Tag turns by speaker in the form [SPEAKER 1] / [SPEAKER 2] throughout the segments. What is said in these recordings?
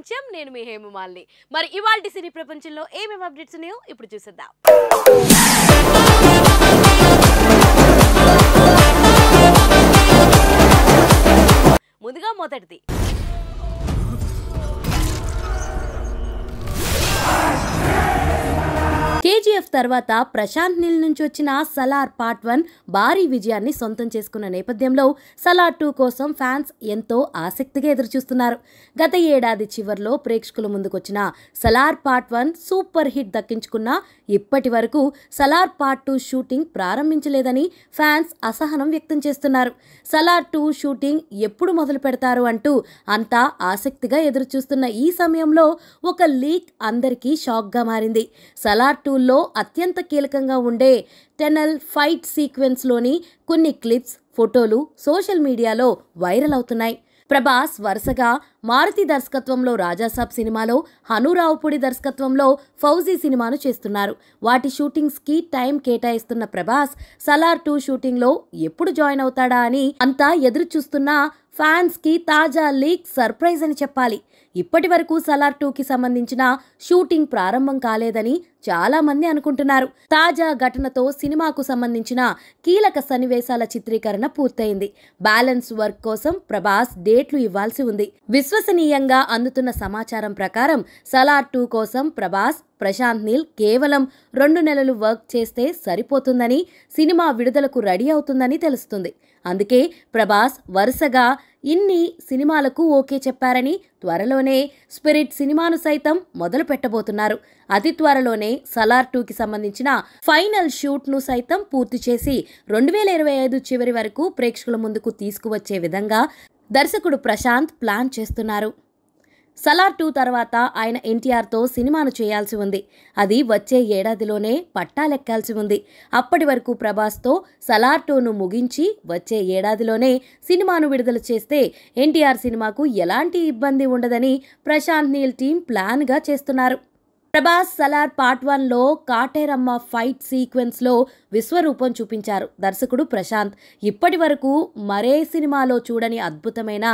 [SPEAKER 1] ప్రపంచం. నేను మీ హేమమాలిని. మరి ఇవాల్టి సినీ ప్రపంచంలో ఏమేమి అప్డేట్స్ ఉన్నాయో ఇప్పుడు చూసేద్దాం. ముందుగా మొదటిది కేజీఎఫ్ తర్వాత ప్రశాంత్ నీల్ నుంచి వచ్చిన సలార్ పార్ట్ 1 భారీ విజయాన్ని సొంతం చేసుకున్న నేపథ్యంలో సలార్ 2 కోసం ఫ్యాన్స్ ఎంతో ఆసక్తిగా ఎదురుచూస్తున్నారు. గత ఏడాది చివర్లో ప్రేక్షకుల ముందుకొచ్చిన సలార్ పార్ట్ 1 సూపర్ హిట్ దక్కించుకున్న ఇప్పటి వరకు సలార్ పార్ట్ 2 షూటింగ్ ప్రారంభించలేదని ఫ్యాన్స్ అసహనం వ్యక్తం చేస్తున్నారు. సలార్ 2 షూటింగ్ ఎప్పుడు మొదలు పెడతారు అంటూ అంతా ఆసక్తిగా ఎదురుచూస్తున్న ఈ సమయంలో ఒక లీక్ అందరికీ షాక్గా మారింది. సలార్ 2లో అత్యంత కీలకంగా ఉండే టనల్ ఫైట్ సీక్వెన్స్లోని కొన్ని క్లిప్స్, ఫోటోలు సోషల్ మీడియాలో వైరల్ అవుతున్నాయి. ప్రభాస్ వరుసగా మారుతి దర్శకత్వంలో రాజాసాబ్ సినిమాలో, హనురావుపూడి దర్శకత్వంలో ఫౌజీ సినిమాను చేస్తున్నారు. వాటి షూటింగ్స్కి టైం కేటాయిస్తున్న ప్రభాస్ సలార్ 2 షూటింగ్లో ఎప్పుడు జాయిన్ అవుతాడా అని అంతా ఎదురు చూస్తున్న ఫ్యాన్స్కి తాజా లీక్ సర్ప్రైజ్ అని చెప్పాలి. ఇప్పటి వరకు సలార్ 2కి సంబంధించిన షూటింగ్ ప్రారంభం కాలేదని చాలా మంది అనుకుంటున్నారు. తాజా ఘటనతో సినిమాకు సంబంధించిన కీలక సన్నివేశాల చిత్రీకరణ పూర్తయింది. బ్యాలెన్స్ వర్క్ కోసం ప్రభాస్ డేట్లు ఇవ్వాల్సి ఉంది. విశ్వసనీయంగా అందుతున్న సమాచారం ప్రకారం సలార్ 2 కోసం ప్రభాస్, ప్రశాంత్ నీల్ కేవలం 2 నెలలు వర్క్ చేస్తే సరిపోతుందని, సినిమా విడుదలకు రెడీ అవుతుందని తెలుస్తుంది. అందుకే ప్రభాస్ వరుసగా ఇన్ని సినిమాలకు ఓకే చెప్పారని, త్వరలోనే స్పిరిట్ సినిమాను సైతం మొదలు పెట్టబోతున్నారు. అతి త్వరలోనే సలార్ 2కి సంబంధించిన ఫైనల్ షూట్ను సైతం పూర్తి చేసి 2025 చివరి వరకు ప్రేక్షకుల ముందుకు తీసుకువచ్చే విధంగా దర్శకుడు ప్రశాంత్ ప్లాన్ చేస్తున్నారు. సలార్ 2 తర్వాత ఆయన ఎన్టీఆర్తో సినిమాను చేయాల్సి ఉంది. అది వచ్చే ఏడాదిలోనే పట్టాలెక్కాల్సి ఉంది. అప్పటి వరకు ప్రభాస్తో సలార్ 2ను ముగించి వచ్చే ఏడాదిలోనే సినిమాను విడుదల చేస్తే ఎన్టీఆర్ సినిమాకు ఎలాంటి ఇబ్బంది ఉండదని ప్రశాంత్ నీల్ టీం ప్లాన్గా చేస్తున్నారు. ప్రభాస్ సలార్ పార్ట్ 1లో కాటేరమ్మ ఫైట్ సీక్వెన్స్లో విశ్వరూపం చూపించారు దర్శకుడు ప్రశాంత్. ఇప్పటి వరకు మరే సినిమాలో చూడని అద్భుతమైన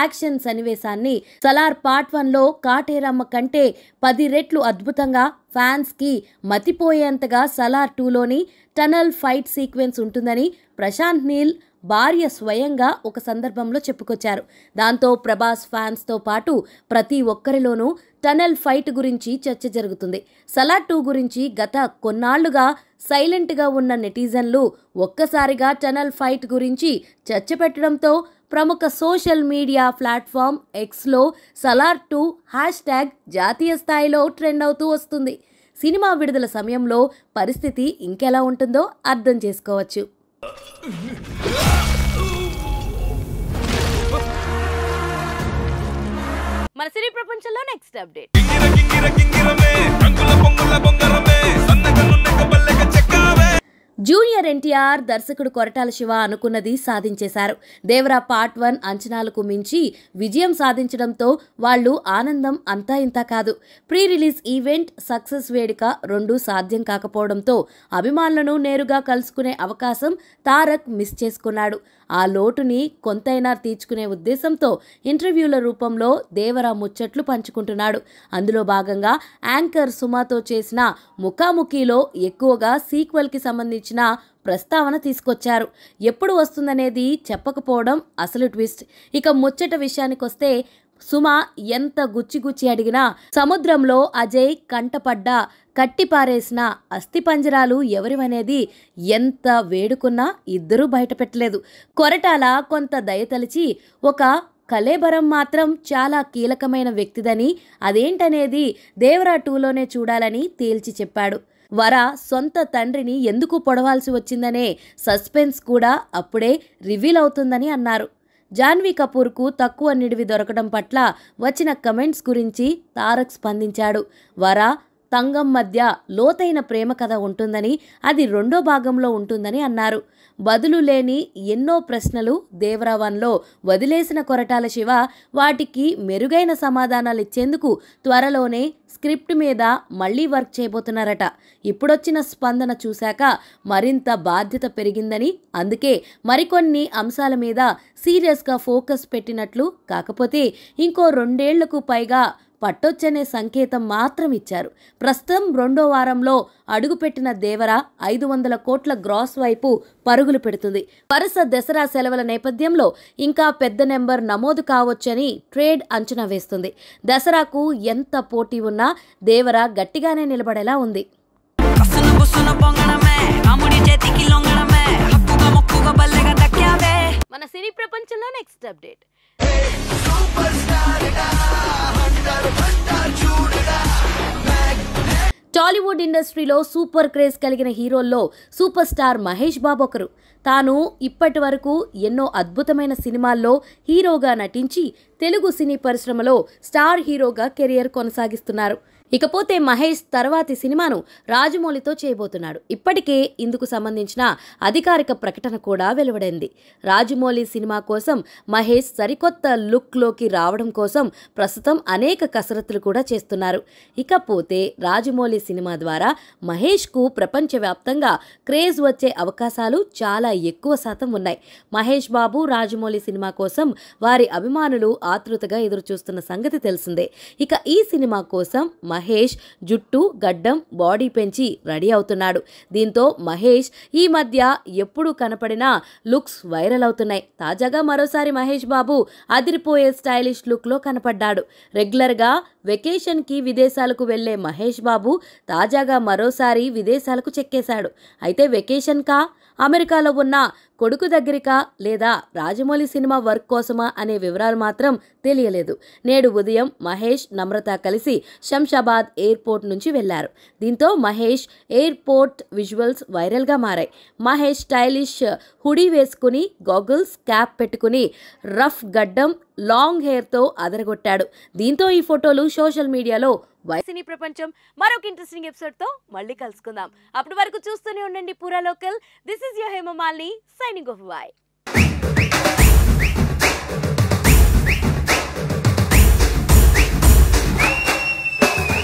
[SPEAKER 1] యాక్షన్ సన్నివేశాన్ని సలార్ పార్ట్ 1లో కాటేరమ్మ కంటే 10 రెట్లు అద్భుతంగా, ఫ్యాన్స్కి మతిపోయేంతగా సలార్ 2లోని టనల్ ఫైట్ సీక్వెన్స్ ఉంటుందని ప్రశాంత్ నీల్ భార్య స్వయంగా ఒక సందర్భంలో చెప్పుకొచ్చారు. దాంతో ప్రభాస్ ఫ్యాన్స్తో పాటు ప్రతి ఒక్కరిలోనూ టనల్ ఫైట్ గురించి చర్చ జరుగుతుంది. సలార్ 2 గురించి గత కొన్నాళ్లుగా సైలెంట్గా ఉన్న నెటిజన్లు ఒక్కసారిగా టనల్ ఫైట్ గురించి చర్చ పెట్టడంతో ప్రముఖ సోషల్ మీడియా ప్లాట్ఫామ్ ఎక్స్లో సలార్ 2 హ్యాష్ట్యాగ్ జాతీయ స్థాయిలో ట్రెండ్ అవుతూ వస్తుంది. సినిమా విడుదల సమయంలో పరిస్థితి ఇంకెలా ఉంటుందో అర్థం చేసుకోవచ్చు. మన సినీ ప్రపంచంలో నెక్స్ట్ అప్డేట్ జూనియర్ ఎన్టీఆర్ దర్శకుడు కొరటాల శివ అనుకున్నది సాధించేశారు. దేవరా పార్ట్ 1 అంచనాలకు మించి విజయం సాధించడంతో వాళ్ళు ఆనందం అంతా ఇంతా కాదు. ప్రీ రిలీజ్ ఈవెంట్, సక్సెస్ వేడుక 2 సాధ్యం కాకపోవడంతో అభిమానులను నేరుగా కలుసుకునే అవకాశం తారక్ మిస్ చేసుకున్నాడు. ఆ లోటుని కొంతైనా తీర్చుకునే ఉద్దేశంతో ఇంటర్వ్యూల రూపంలో దేవరా ముచ్చట్లు పంచుకుంటున్నాడు. అందులో భాగంగా యాంకర్ సుమాతో చేసిన ముఖాముఖిలో ఎక్కువగా సీక్వెల్కి సంబంధించిన ప్రస్తావన తీసుకొచ్చారు. ఎప్పుడు వస్తుందనేది చెప్పకపోవడం అసలు ట్విస్ట్. ఇక ముచ్చట విషయానికొస్తే సుమ ఎంత గుచ్చి అడిగినా సముద్రంలో అజయ్ కంటపడ్డ కట్టిపారేసిన అస్థిపంజరాలు ఎవరివనేది ఎంత వేడుకున్నా ఇద్దరూ బయటపెట్టలేదు. కొరటాల కొంత దయతలిచి ఒక కలేబరం మాత్రం చాలా కీలకమైన వ్యక్తిదని, అదేంటనేది దేవరా 2లోనే చూడాలని తేల్చి చెప్పాడు. వర సొంత తండ్రిని ఎందుకు పొడవాల్సి వచ్చిందనే సస్పెన్స్ కూడా అప్పుడే రివీల్ అవుతుందని అన్నారు. జాన్వీ కపూర్కు తక్కువ నిడివి దొరకడం పట్ల వచ్చిన కమెంట్స్ గురించి తారక్ స్పందించాడు. వర, తంగం మధ్య లోతైన ప్రేమ కథ ఉంటుందని, అది 2వ భాగంలో ఉంటుందని అన్నారు. బదులు లేని ఎన్నో ప్రశ్నలు దేవరా 1లో వదిలేసిన కొరటాల శివ వాటికి మెరుగైన సమాధానాలు ఇచ్చేందుకు త్వరలోనే స్క్రిప్ట్ మీద మళ్లీ వర్క్ చేయబోతున్నారట. ఇప్పుడొచ్చిన స్పందన చూశాక మరింత బాధ్యత పెరిగిందని, అందుకే మరికొన్ని అంశాల మీద సీరియస్గా ఫోకస్ పెట్టినట్లు, కాకపోతే ఇంకో 2 ఏళ్లకు పైగా పట్టొచ్చనే సంకేతం మాత్రం ఇచ్చారు. ప్రస్తుతం 2వ వారంలో అడుగుపెట్టిన దేవర 500 కోట్ల గ్రాస్ వైపు పరుగులు పెడుతుంది. వరుస దసరా సెలవుల నేపథ్యంలో ఇంకా పెద్ద నెంబర్ నమోదు కావచ్చని ట్రేడ్ అంచనా వేస్తుంది. దసరాకు ఎంత పోటీ ఉన్నా దేవర గట్టిగానే నిలబడేలా ఉంది. మన సినీ ప్రపంచంలో నెక్స్ట్ అప్డేట్. టాలీవుడ్ ఇండస్ట్రీలో సూపర్ క్రేజ్ కలిగిన హీరోల్లో సూపర్ స్టార్ మహేష్ బాబు ఒకరు. తాను ఇప్పటి వరకు ఎన్నో అద్భుతమైన సినిమాల్లో హీరోగా నటించి తెలుగు సినీ పరిశ్రమలో స్టార్ హీరోగా కెరియర్ కొనసాగిస్తున్నారు. ఇకపోతే మహేష్ తర్వాతి సినిమాను రాజమౌళితో చేయబోతున్నాడు. ఇప్పటికే ఇందుకు సంబంధించిన అధికారిక ప్రకటన కూడా వెలువడింది. రాజమౌళి సినిమా కోసం మహేష్ సరికొత్త లుక్లోకి రావడం కోసం ప్రస్తుతం అనేక కసరత్తులు కూడా చేస్తున్నారు. ఇకపోతే రాజమౌళి సినిమా ద్వారా మహేష్కు ప్రపంచవ్యాప్తంగా క్రేజ్ వచ్చే అవకాశాలు చాలా ఎక్కువ శాతం ఉన్నాయి. మహేష్ బాబు రాజమౌళి సినిమా కోసం వారి అభిమానులు ఆతృతగా ఎదురుచూస్తున్న సంగతి తెలిసిందే. ఇక ఈ సినిమా కోసం మహేష్ జుట్టు, గడ్డం, బాడీ పెంచి రెడీ అవుతున్నాడు. దీంతో మహేష్ ఈ మధ్య ఎప్పుడు కనపడినా లుక్స్ వైరల్ అవుతున్నాయి. తాజాగా మరోసారి మహేష్ బాబు అదిరిపోయే స్టైలిష్ లుక్లో కనపడ్డాడు. రెగ్యులర్గా వెకేషన్కి విదేశాలకు వెళ్లే మహేష్ బాబు తాజాగా మరోసారి విదేశాలకు చెక్కేశాడు. అయితే వెకేషన్కా, అమెరికాలో ఉన్న కొడుకు దగ్గరికా లేదా రాజమౌళి సినిమా వర్క్ కోసమా అనే వివరాలు మాత్రం తెలియలేదు. నేడు ఉదయం మహేష్, నమ్రత కలిసి శంషాబాద్ ఎయిర్పోర్ట్ నుంచి వెళ్లారు. దీంతో మహేష్ ఎయిర్పోర్ట్ విజువల్స్ వైరల్గా మారాయి. మహేష్ స్టైలిష్ హుడీ వేసుకుని, గాగుల్స్, క్యాప్ పెట్టుకుని, రఫ్ గడ్డం, లాంగ్ హెయిర్తో అదరగొట్టాడు. దీంతో ఈ ఫోటోలు సోషల్ మీడియాలో సినీ ప్రపంచం. మరొక ఇంట్రెస్టింగ్ ఎపిసోడ్తో మళ్ళీ కలుసుకుందాం. అప్పటి వరకు చూస్తూనే ఉండండి పూరా local. This is your Hemamalini signing off. By.